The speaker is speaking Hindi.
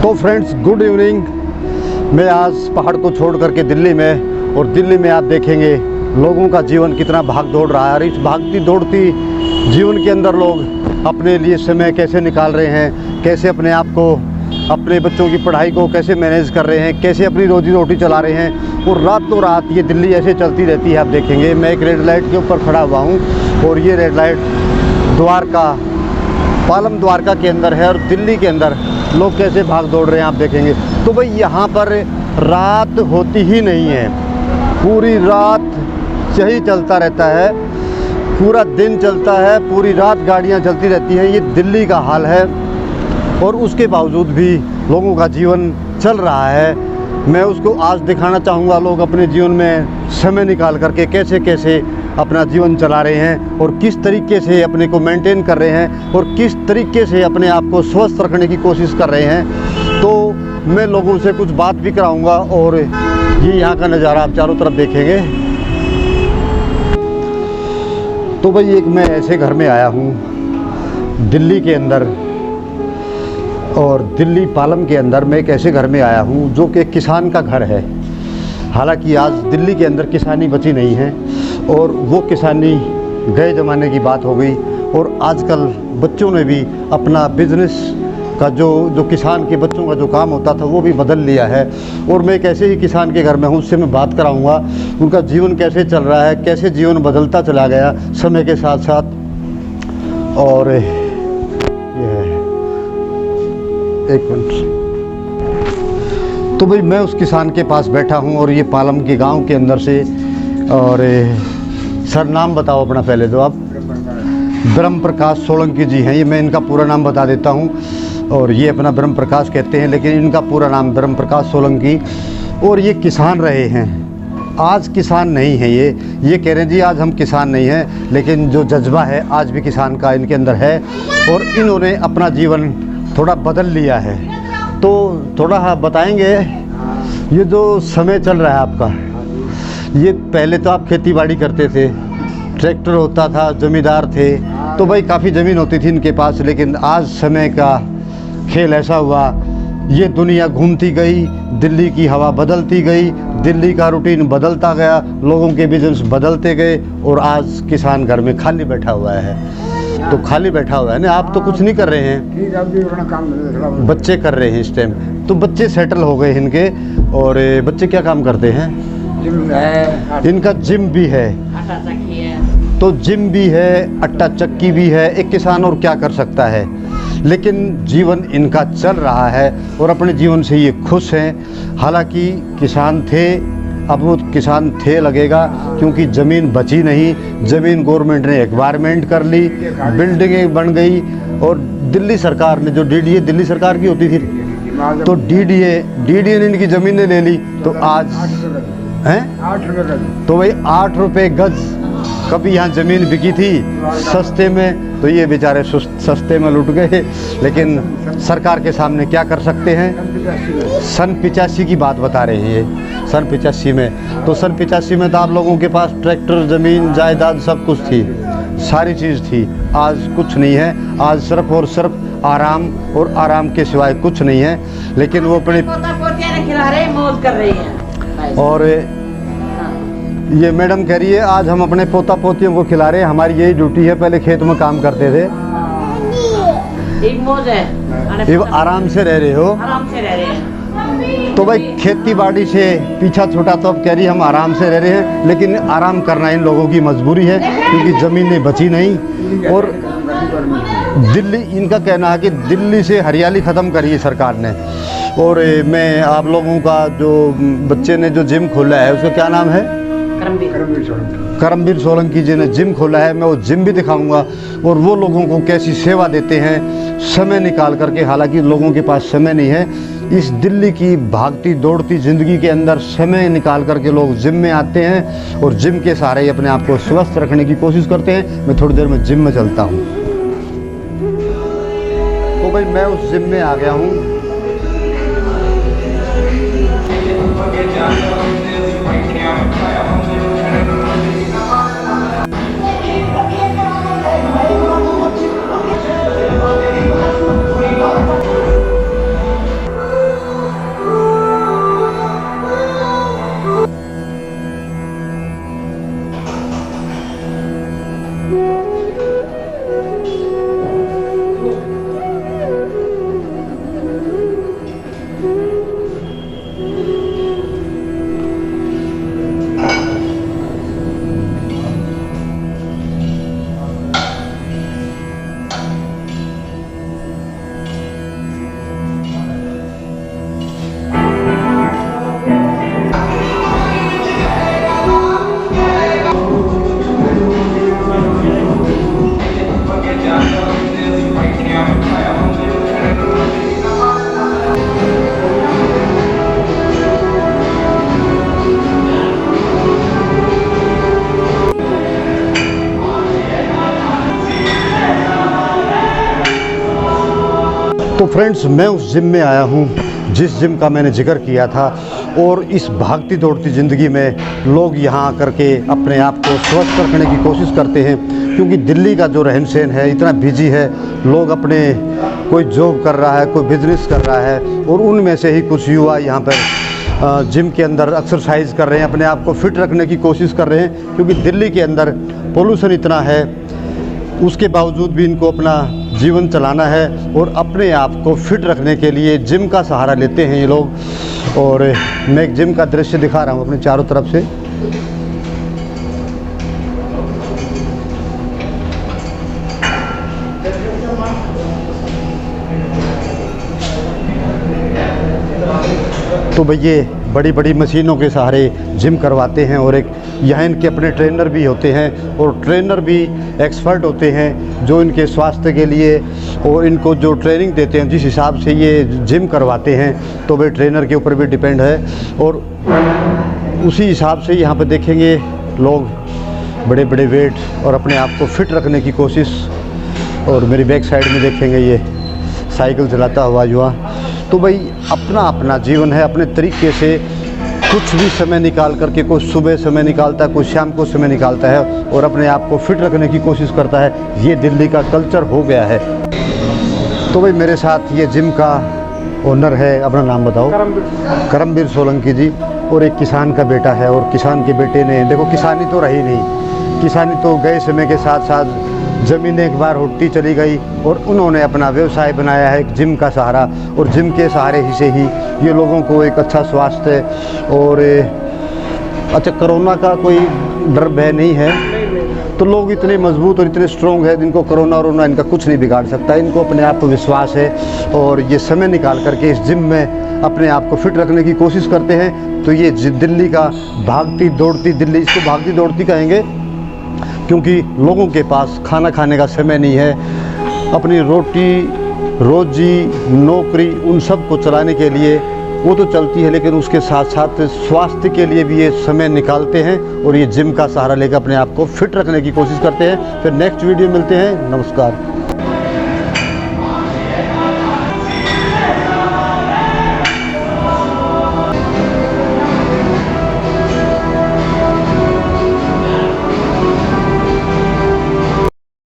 तो फ्रेंड्स, गुड इवनिंग। मैं आज पहाड़ को छोड़ करके दिल्ली में, और दिल्ली में आप देखेंगे लोगों का जीवन कितना भाग दौड़ रहा है। और इस भागती दौड़ती जीवन के अंदर लोग अपने लिए समय कैसे निकाल रहे हैं, कैसे अपने आप को, अपने बच्चों की पढ़ाई को कैसे मैनेज कर रहे हैं, कैसे अपनी रोजी रोटी चला रहे हैं। और रातों रात ये दिल्ली ऐसे चलती रहती है। आप देखेंगे मैं एक रेड लाइट के ऊपर खड़ा हुआ हूँ, और ये रेड लाइट द्वारका, पालम द्वारका के अंदर है। और दिल्ली के अंदर लोग कैसे भाग दौड़ रहे हैं आप देखेंगे। तो भाई यहाँ पर रात होती ही नहीं है, पूरी रात यही चलता रहता है, पूरा दिन चलता है, पूरी रात गाड़ियाँ चलती रहती हैं। ये दिल्ली का हाल है, और उसके बावजूद भी लोगों का जीवन चल रहा है। मैं उसको आज दिखाना चाहूँगा, लोग अपने जीवन में समय निकाल करके कैसे कैसे अपना जीवन चला रहे हैं, और किस तरीके से अपने को मेंटेन कर रहे हैं, और किस तरीके से अपने आप को स्वस्थ रखने की कोशिश कर रहे हैं। तो मैं लोगों से कुछ बात भी कराऊंगा। और ये यहाँ का नज़ारा आप चारों तरफ देखेंगे। तो भाई एक मैं ऐसे घर में आया हूँ दिल्ली के अंदर, और दिल्ली पालम के अंदर मैं एक ऐसे घर में आया हूँ जो कि किसान का घर है। हालांकि आज दिल्ली के अंदर किसानी बची नहीं है, और वो किसानी गए ज़माने की बात हो गई। और आजकल बच्चों ने भी अपना बिजनेस का जो किसान के बच्चों का जो काम होता था वो भी बदल लिया है। और मैं एक ऐसे ही किसान के घर में हूँ, उससे मैं बात कराऊँगा उनका जीवन कैसे चल रहा है, कैसे जीवन बदलता चला गया समय के साथ साथ। और ये है, एक मिनट। तो भाई मैं उस किसान के पास बैठा हूँ, और ये पालम के गांव के अंदर से। और सर नाम बताओ अपना पहले तो आप। ब्रह्म प्रकाश सोलंकी जी हैं, ये मैं इनका पूरा नाम बता देता हूँ। और ये अपना ब्रह्म प्रकाश कहते हैं, लेकिन इनका पूरा नाम ब्रह्म प्रकाश सोलंकी। और ये किसान रहे हैं, आज किसान नहीं है। ये कह रहे हैं जी आज हम किसान नहीं हैं, लेकिन जो जज्बा है आज भी किसान का इनके अंदर है। और इन्होंने अपना जीवन थोड़ा बदल लिया है। तो थोड़ा बताएंगे, ये जो समय चल रहा है आपका, ये पहले तो आप खेती बाड़ी करते थे, ट्रैक्टर होता था, ज़मींदार थे, तो भाई काफ़ी ज़मीन होती थी इनके पास। लेकिन आज समय का खेल ऐसा हुआ, ये दुनिया घूमती गई, दिल्ली की हवा बदलती गई, दिल्ली का रूटीन बदलता गया, लोगों के बिजनेस बदलते गए, और आज किसान घर में खाली बैठा हुआ है। तो खाली बैठा हुआ है ना, आप तो कुछ नहीं कर रहे हैं, बच्चे कर रहे हैं इस टाइम। तो बच्चे सेटल हो गए इनके। और बच्चे क्या काम करते हैं? जिम है, इनका जिम भी है, आटा चक्की है, तो जिम भी है, आटा चक्की भी है। एक किसान और क्या कर सकता है, लेकिन जीवन इनका चल रहा है, और अपने जीवन से ये खुश हैं। हालांकि किसान थे, अब वो किसान थे लगेगा, क्योंकि ज़मीन बची नहीं। ज़मीन गवर्नमेंट ने एक्वायरमेंट कर ली, बिल्डिंगें बन गई। और दिल्ली सरकार ने, जो डीडीए दिल्ली सरकार की होती थी, तो डीडीए ने इनकी ज़मीनें ले ली। तो आज हैं 8 रुपये गज। तो भाई 8 रुपये गज। कभी यहाँ ज़मीन बिकी थी सस्ते में, तो ये बेचारे सस्ते में लुट गए। लेकिन सरकार के सामने क्या कर सकते हैं। सन 85 की बात बता रहे हैं ये, सन 85 में। तो सन 85 में तो आप लोगों के पास ट्रैक्टर, ज़मीन, जायदाद सब कुछ थी, सारी चीज़ थी। आज कुछ नहीं है, आज सिर्फ और सिर्फ आराम, और आराम के सिवाय कुछ नहीं है। लेकिन वो अपने खिला रहे, मौज कर रही हैं। और ये मैडम कह रही है आज हम अपने पोता पोतियों को खिला रहे हैं, हमारी यही ड्यूटी है। पहले खेत में काम करते थे, एक मौज है, ये आराम से रह रहे हो। आराम से रह रहे हैं। तो भाई खेती बाड़ी से पीछा छूटा, तो अब कह रही हम आराम से रह रहे हैं। लेकिन आराम करना इन लोगों की मजबूरी है, क्योंकि ज़मीनें बची नहीं। और दिल्ली, इनका कहना है कि दिल्ली से हरियाली ख़त्म करी है सरकार ने। और मैं आप लोगों का, जो बच्चे ने जो जिम खोला है, उसका क्या नाम है? करमवीर सोलंकी जी ने जिम खोला है। मैं वो जिम भी दिखाऊंगा, और वो लोगों को कैसी सेवा देते हैं समय निकाल करके। हालांकि लोगों के पास समय नहीं है, इस दिल्ली की भागती दौड़ती ज़िंदगी के अंदर समय निकाल करके लोग जिम में आते हैं, और जिम के सहारे ही अपने आप को स्वस्थ रखने की कोशिश करते हैं। मैं थोड़ी देर में जिम में चलता हूँ। तो भाई मैं उस जिम में आ गया हूँ। फ्रेंड्स, मैं उस जिम में आया हूँ जिस जिम का मैंने जिक्र किया था, और इस भागती दौड़ती ज़िंदगी में लोग यहाँ आकर के अपने आप को स्वस्थ रखने की कोशिश करते हैं, क्योंकि दिल्ली का जो रहन सहन है इतना बिजी है। लोग अपने कोई जॉब कर रहा है, कोई बिजनेस कर रहा है, और उनमें से ही कुछ युवा यहाँ पर जिम के अंदर एक्सरसाइज कर रहे हैं, अपने आप को फिट रखने की कोशिश कर रहे हैं। क्योंकि दिल्ली के अंदर पोल्यूशन इतना है, उसके बावजूद भी इनको अपना जीवन चलाना है, और अपने आप को फिट रखने के लिए जिम का सहारा लेते हैं ये लोग। और मैं एक जिम का दृश्य दिखा रहा हूँ अपने चारों तरफ से। तो भाई ये बड़ी बड़ी मशीनों के सहारे जिम करवाते हैं, और एक यहाँ इनके अपने ट्रेनर भी होते हैं, और ट्रेनर भी एक्सपर्ट होते हैं जो इनके स्वास्थ्य के लिए और इनको जो ट्रेनिंग देते हैं, जिस हिसाब से ये जिम करवाते हैं, तो वे ट्रेनर के ऊपर भी डिपेंड है। और उसी हिसाब से यहाँ पर देखेंगे लोग बड़े बड़े वेट और अपने आप को फिट रखने की कोशिश। और मेरी बैक साइड में देखेंगे ये साइकिल चलाता हुआ युवा। तो भाई अपना अपना जीवन है, अपने तरीके से कुछ भी समय निकाल करके, कोई सुबह समय निकालता है, कोई शाम को समय निकालता है और अपने आप को फिट रखने की कोशिश करता है। ये दिल्ली का कल्चर हो गया है। तो भाई मेरे साथ ये जिम का ओनर है, अपना नाम बताओ। करमवीर सोलंकी जी। और एक किसान का बेटा है, और किसान के बेटे ने, देखो किसानी तो रही नहीं, किसानी तो गए समय के साथ साथ ज़मीन एक बार उठती चली गई, और उन्होंने अपना व्यवसाय बनाया है एक जिम का सहारा। और जिम के सहारे ही से ही ये लोगों को एक अच्छा स्वास्थ्य और अच्छा कोरोना का कोई डर भय नहीं है, तो लोग इतने मजबूत और इतने स्ट्रॉन्ग है, जिनको कोरोना वरोना इनका कुछ नहीं बिगाड़ सकता। इनको अपने आप पर विश्वास है, और ये समय निकाल करके इस जिम में अपने आप को फिट रखने की कोशिश करते हैं। तो ये दिल्ली का भागती दौड़ती दिल्ली, इसको भागती दौड़ती कहेंगे क्योंकि लोगों के पास खाना खाने का समय नहीं है। अपनी रोटी रोजी नौकरी उन सब को चलाने के लिए वो तो चलती है, लेकिन उसके साथ साथ स्वास्थ्य के लिए भी ये समय निकालते हैं, और ये जिम का सहारा लेकर अपने आप को फिट रखने की कोशिश करते हैं। फिर नेक्स्ट वीडियो मिलते हैं। नमस्कार।